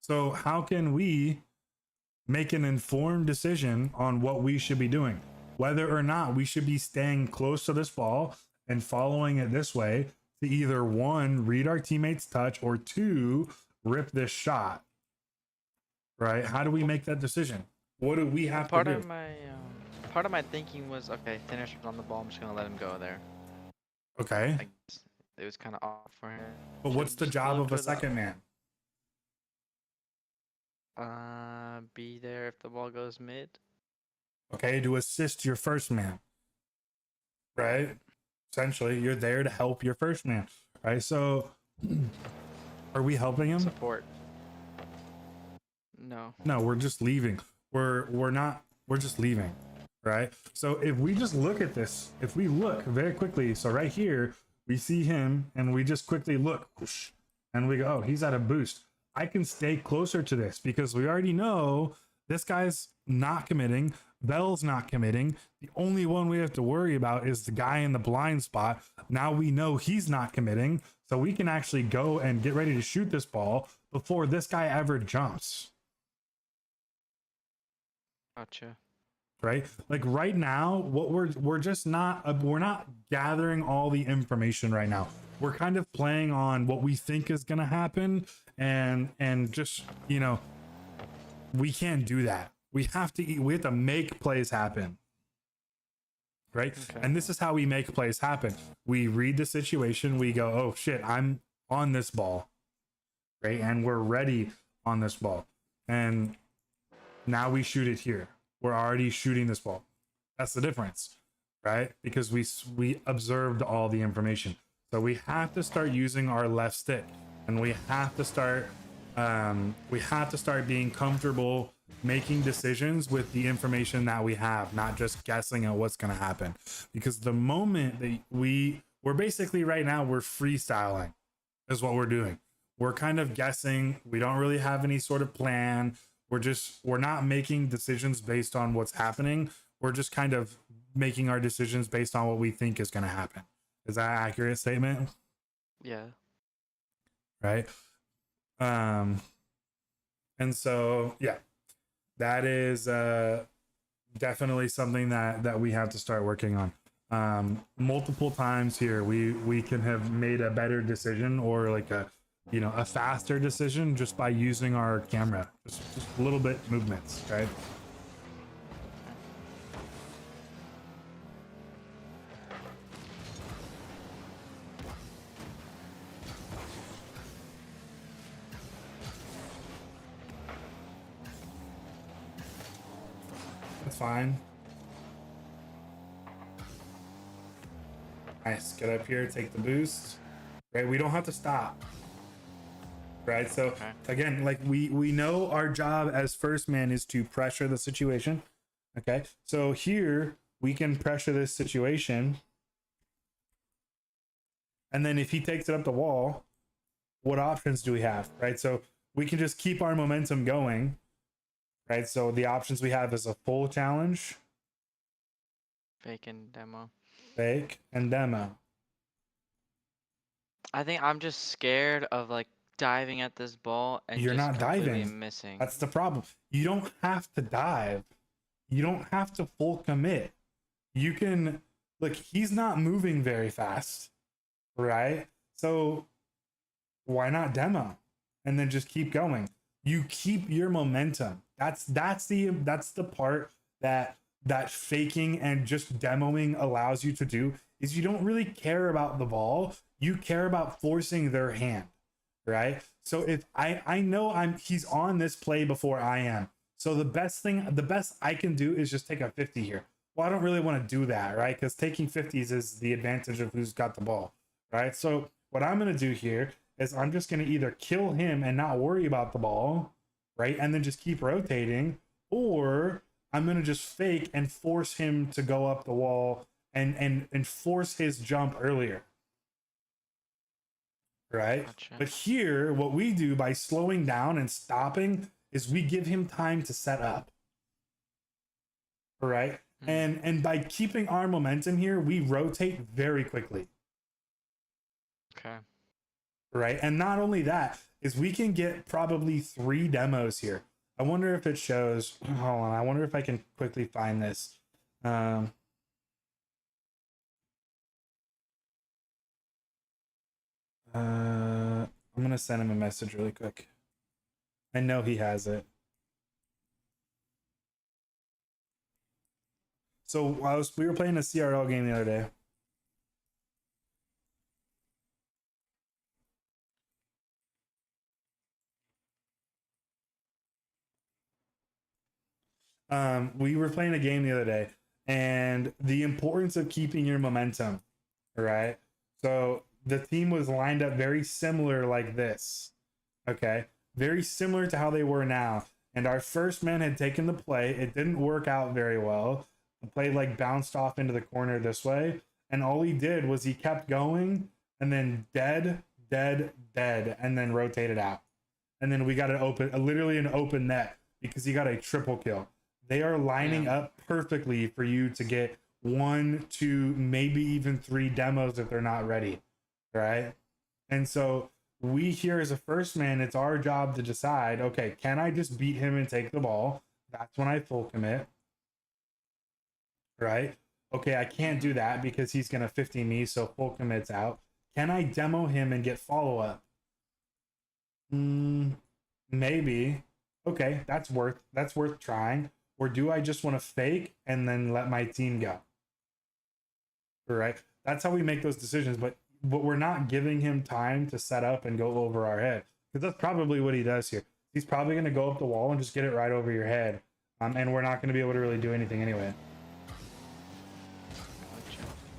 So how can we make an informed decision on what we should be doing? Whether or not we should be staying close to this ball and following it this way to either 1, read our teammates' touch, or 2, rip this shot, right? How do we make that decision? What do we have to do? Part of my thinking was, okay, Finisher's on the ball. I'm just gonna let him go there. Okay. I guess. it was kind of off for him. But what's Should the just job look of a for the second man? be there if the ball goes mid. Okay, to assist your first man, right? Essentially, you're there to help your first man, right? So, are we helping him? Support. No. No, we're just leaving. We're not. We're just leaving, right? So if we just look at this, if we look very quickly, so right here we see him, and we just quickly look, whoosh, and we go, oh, he's at a boost. I can stay closer to this because we already know this guy's not committing. Bell's not committing. The only one we have to worry about is the guy in the blind spot. Now we know he's not committing, so we can actually go and get ready to shoot this ball before this guy ever jumps. Gotcha. Right, like right now what we're just not we're not gathering all the information right now. We're kind of playing on what we think is going to happen, and just, you know, we can't do that. We have to make plays happen, right? Okay. And this is how we make plays happen. We read the situation, we go, oh shit, I'm on this ball, right? And we're ready on this ball, and now we shoot it here. We're already shooting this ball. That's the difference, right? Because we observed all the information. So we have to start using our left stick, and we have to start being comfortable making decisions with the information that we have, not just guessing at what's going to happen. Because the moment that we're basically right now, we're freestyling is what we're doing. We're kind of guessing. We don't really have any sort of plan. We're not making decisions based on what's happening. We're just kind of making our decisions based on what we think is going to happen. Is that an accurate statement? Yeah. Right. And so, yeah, that is definitely something that we have to start working on. Multiple times here, we can have made a better decision, or like a faster decision, just by using our camera, just a little bit movements, right? That's fine. Nice. Get up here, take the boost. Right? We don't have to stop. Right? So Okay. again, like we know our job as first man is to pressure the situation. Okay? So here we can pressure this situation. And then if he takes it up the wall, what options do we have? Right? So we can just keep our momentum going. Right? So the options we have is a full challenge, Fake and demo. fake, and demo. I think I'm just scared of like diving at this ball and You're just not completely diving. missing. That's the problem. You don't have to dive. You don't have to full commit. You can, look, he's not moving very fast, right? So why not demo and then just keep going? You keep your momentum. That's the part that faking and just demoing allows you to do, is you don't really care about the ball. You care about forcing their hand, right? So if I know he's on this play before I am. So the best I can do is just take a 50 here. Well, I don't really want to do that, right? Because taking 50s is the advantage of who's got the ball, right? So what I'm going to do here is I'm just going to either kill him and not worry about the ball, right? And then just keep rotating, or I'm going to just fake and force him to go up the wall and force his jump earlier. Right? Gotcha. But here, what we do by slowing down and stopping is we give him time to set up. Right? And by keeping our momentum here, we rotate very quickly. Okay. Right? And not only that, is we can get probably 3 demos here. I wonder if it shows. Hold on. I wonder if I can quickly find this. I'm going to send him a message really quick. I know he has it. So we were playing a CRL game the other day. We were playing a game the other day, and the importance of keeping your momentum, right? So the team was lined up very similar like this, okay? Very similar to how they were now. And our first man had taken the play. It didn't work out very well. The play like bounced off into the corner this way. And all he did was he kept going and then dead, dead, dead, and then rotated out. And then we got an open, literally an open net because he got a triple kill. They are lining up perfectly for you to get 1, 2, maybe even 3 demos if they're not ready, right? And so we here as a first man, it's our job to decide, okay, can I just beat him and take the ball? That's when I full commit, right? Okay, I can't do that because he's going to 50 me, so full commit's out. Can I demo him and get follow up? Maybe. Okay, that's worth trying. Or do I just want to fake and then let my team go? Right? That's how we make those decisions, but we're not giving him time to set up and go over our head, because that's probably what he does here. He's probably going to go up the wall and just get it right over your head, and we're not going to be able to really do anything anyway.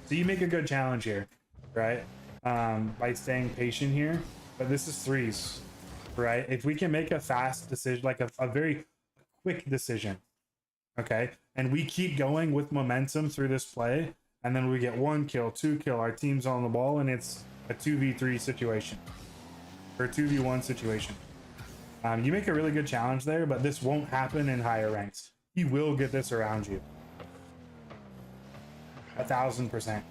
So you make a good challenge here, right? By staying patient here, but this is threes, right? If we can make a fast decision, like a very quick decision, okay, and we keep going with momentum through this play, and then we get 1 kill, 2 kill, our team's on the ball, and it's a 2v3 situation or a 2v1 situation. You make a really good challenge there, but this won't happen in higher ranks. He will get this around you. 1000%.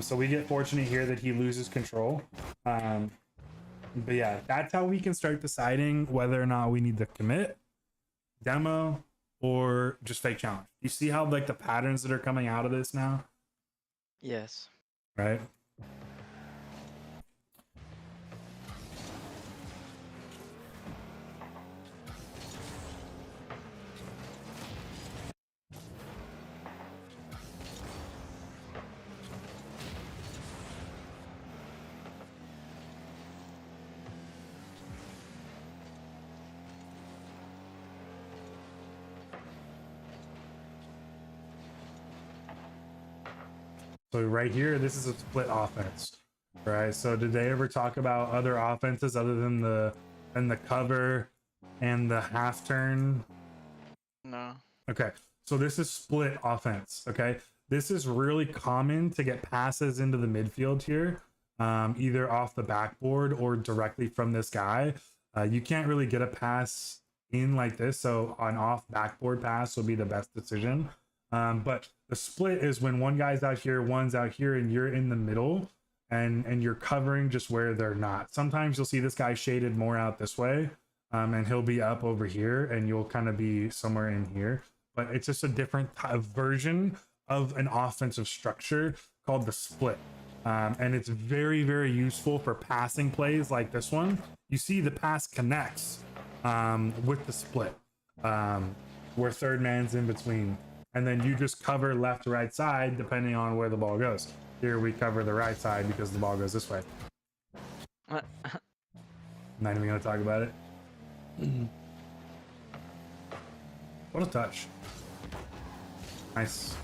So we get fortunate here that he loses control. But yeah, that's how we can start deciding whether or not we need to commit, demo, or just fake challenge. You see how like the patterns that are coming out of this now? Yes. Right? So right here, this is a split offense, right? So did they ever talk about other offenses other than the cover and the half turn? No. Okay, so this is split offense. Okay, this is really common to get passes into the midfield here, either off the backboard or directly from this guy. You can't really get a pass in like this, so an off backboard pass will be the best decision. But the split is when one guy's out here, one's out here, and you're in the middle, and you're covering just where they're not. Sometimes you'll see this guy shaded more out this way, and he'll be up over here, and you'll kind of be somewhere in here. But it's just a different version of an offensive structure called the split. And it's very, very useful for passing plays like this one. You see the pass connects with the split, where third man's in between. And then you just cover left, right side, depending on where the ball goes. Here we cover the right side because the ball goes this way. I'm not even going to talk about it. What a touch. Nice.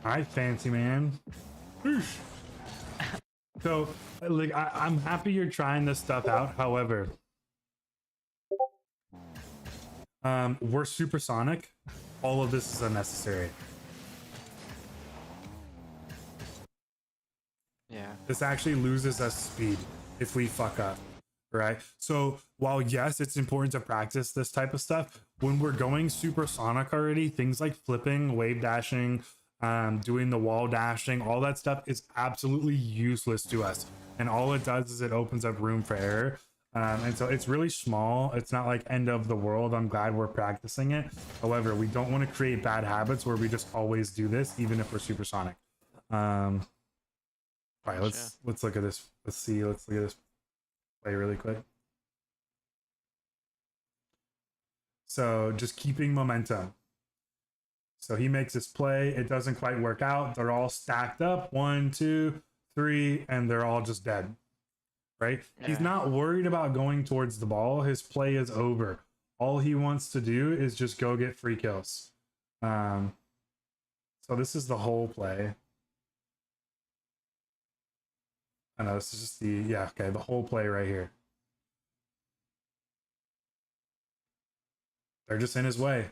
All right, fancy man. So, like, I'm happy you're trying this stuff out. However, we're supersonic. All of this is unnecessary. Yeah. This actually loses us speed if we fuck up. right? So while yes, it's important to practice this type of stuff, when we're going supersonic already, things like flipping, wave dashing, doing the wall dashing, all that stuff is absolutely useless to us. And all it does is it opens up room for error. And so it's really small. It's not like end of the world. I'm glad we're practicing it. However, we don't want to create bad habits where we just always do this, even if we're supersonic. All right, let's look at this. Let's look at this play really quick. So just keeping momentum. So he makes this play. It doesn't quite work out. They're all stacked up. 1, 2, 3, and they're all just dead. Right? Yeah. He's not worried about going towards the ball. His play is over. All he wants to do is just go get free kills. So this is the whole play. I know this is just the whole play right here. They're just in his way.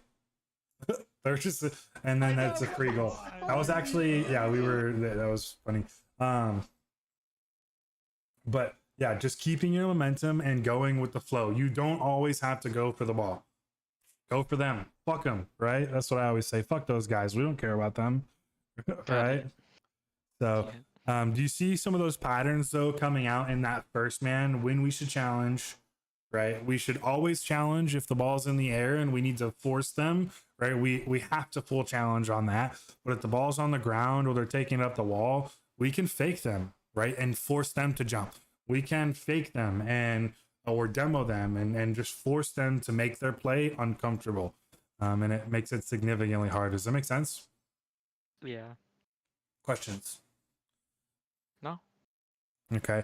They're just, and then that's a free goal. That was actually, that was funny. But yeah, just keeping your momentum and going with the flow. You don't always have to go for the ball. Go for them. Fuck them, right? That's what I always say. Fuck those guys. We don't care about them, right? So, do you see some of those patterns though coming out in that first man when we should challenge? Right, we should always challenge if the ball's in the air and we need to force them. Right, we have to full challenge on that. But if the ball's on the ground or they're taking up the wall, we can fake them, right, and force them to jump. We can fake them or demo them and just force them to make their play uncomfortable. And it makes it significantly hard. Does that make sense? Yeah. Questions? No. Okay.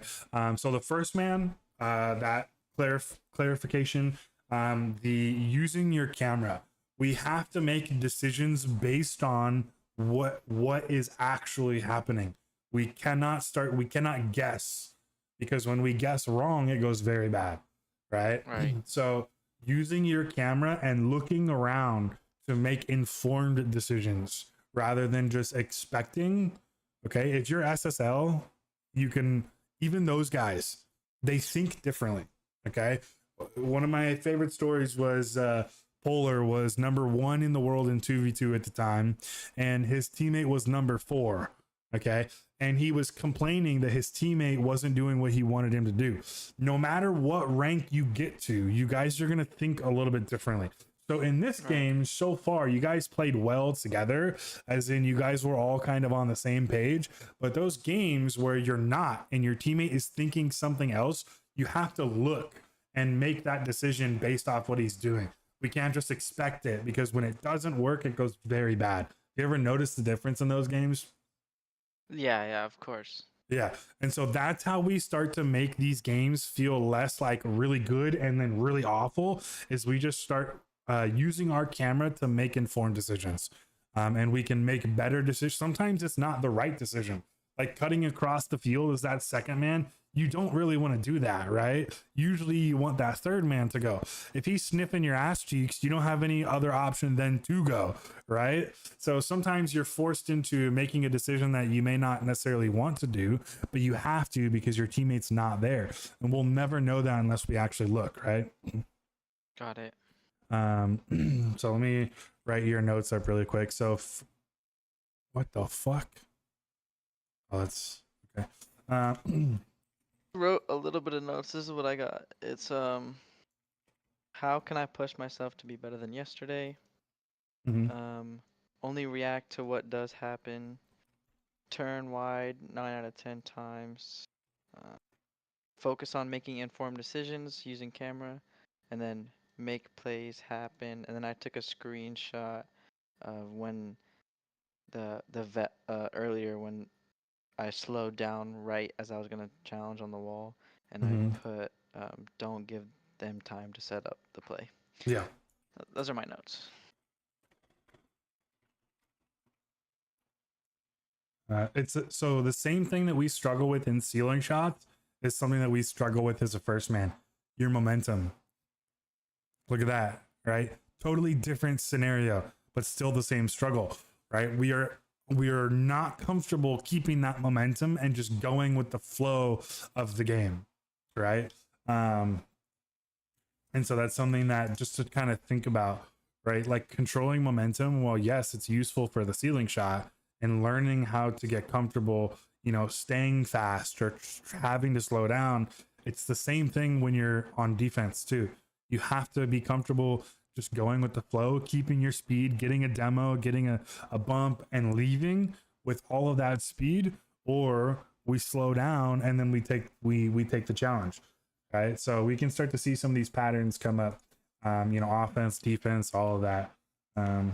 So the first man, that clarification, the using your camera, we have to make decisions based on what is actually happening. We cannot guess, because when we guess wrong, it goes very bad, right? So using your camera and looking around to make informed decisions rather than just expecting. Okay, if you're SSL, you can, even those guys, they think differently. Okay, one of my favorite stories was Polar was number 1 in the world in 2v2 at the time, and his teammate was number 4. Okay, and he was complaining that his teammate wasn't doing what he wanted him to do. No matter what rank you get to, you guys are going to think a little bit differently. So in this game, so far, you guys played well together, as in you guys were all kind of on the same page. But those games where you're not and your teammate is thinking something else, you have to look and make that decision based off what he's doing. We can't just expect it, because when it doesn't work, it goes very bad. You ever notice the difference in those games? Yeah, of course. Yeah, and so that's how we start to make these games feel less like really good and then really awful, is we just start using our camera to make informed decisions. And we can make better decisions. Sometimes it's not the right decision. Like cutting across the field as that second man, you don't really want to do that, right? Usually you want that third man to go. If he's sniffing your ass cheeks, you don't have any other option than to go, right? So sometimes you're forced into making a decision that you may not necessarily want to do, but you have to because your teammate's not there. And we'll never know that unless we actually look, right? Got it. So let me write your notes up really quick. So what the fuck? Oh, that's okay. Wrote a little bit of notes. This is what I got. It's how can I push myself to be better than yesterday? Only react to what does happen. Turn wide 9 out of 10 times. Focus on making informed decisions using camera, and then make plays happen. And then I took a screenshot of when the vet earlier when I slowed down right as I was gonna challenge on the wall, and I put don't give them time to set up the play. Yeah, those are my notes. It's so the same thing that we struggle with in ceiling shots is something that we struggle with as a first man. Your momentum. Look at that, right? Totally different scenario, but still the same struggle, right? We are not comfortable keeping that momentum and just going with the flow of the game, right? Um, and so that's something that just to kind of think about, right? Like controlling momentum. Well, yes, it's useful for the ceiling shot and learning how to get comfortable, staying fast or having to slow down. It's the same thing when you're on defense too. You have to be comfortable just going with the flow, keeping your speed, getting a demo, getting a bump, and leaving with all of that speed, or we slow down and then we take the challenge. Right. So we can start to see some of these patterns come up. Offense, defense, all of that. Mm-hmm.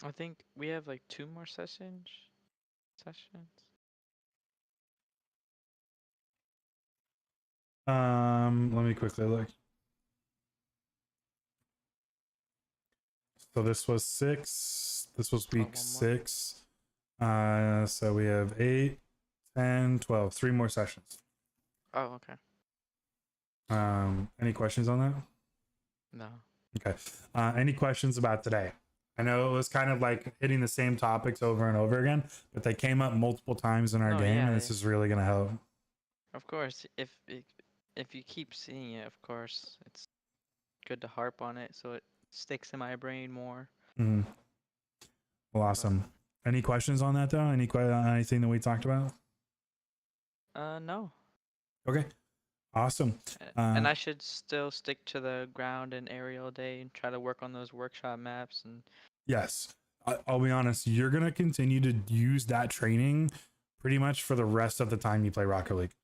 I think we have like 2 more sessions. Let me quickly look. So this was 6. This was Oh, week one more. 6. So we have 8, 10, 12. 3 more sessions. Oh, okay. Any questions on that? No. Okay. Any questions about today? I know it was kind of like hitting the same topics over and over again, but they came up multiple times in our No, game, yeah, and this is really going to help. of course. If you keep seeing it, of course, it's good to harp on it so it sticks in my brain more. Mm-hmm. Well, But, awesome. Any questions on that though? Anything that we talked about? no. Okay. Awesome. And I should still stick to the ground and aerial day and try to work on those workshop maps and Yes. I'll be honest, you're going to continue to use that training pretty much for the rest of the time you play Rocket League.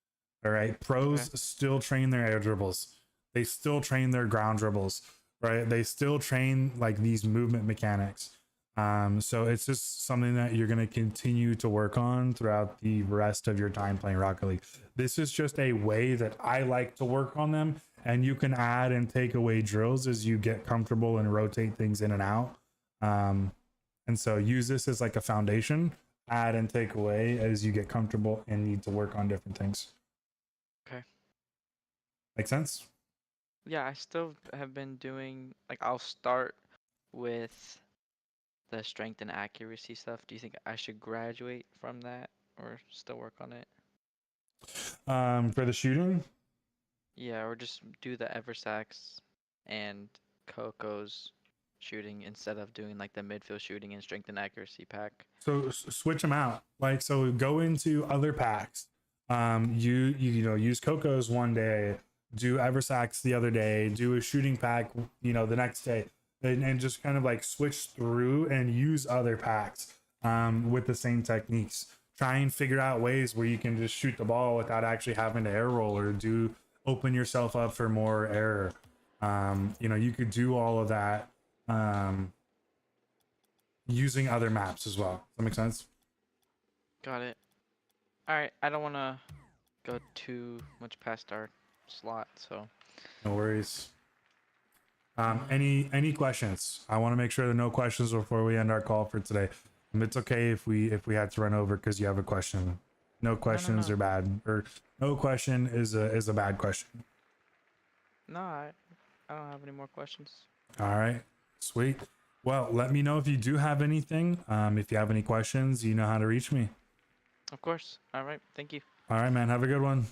All right. Pros still train their air dribbles. They still train their ground dribbles, right? They still train like these movement mechanics. So it's just something that you're going to continue to work on throughout the rest of your time playing Rocket League. This is just a way that I like to work on them, and you can add and take away drills as you get comfortable and rotate things in and out. And so use this as like a foundation, add and take away as you get comfortable and need to work on different things. Okay. Make sense? Yeah, I still have been doing like I'll start with the strength and accuracy stuff. Do you think I should graduate from that or still work on it? For the shooting, Yeah, or just do the Eversax and Coco's shooting instead of doing like the midfield shooting and strength and accuracy pack. so switch them out. Like, so go into other packs. Use Coco's one day, do Eversax the other day, do a shooting pack, the next day, and just kind of like switch through and use other packs with the same techniques. Try and figure out ways where you can just shoot the ball without actually having to air roll or open yourself up for more error. You could do all of that using other maps as well. Does that make sense? Got it. Alright, I don't want to go too much past our slot, so. No worries. Any questions? I want to make sure there are no questions before we end our call for today. It's okay if we had to run over because you have a question. No questions No. are bad, or no question is a bad question. No, I don't have any more questions. All right, sweet. Well, let me know if you do have anything. If you have any questions, you know how to reach me. Of course. Alright, thank you. All right, man. Have a good one.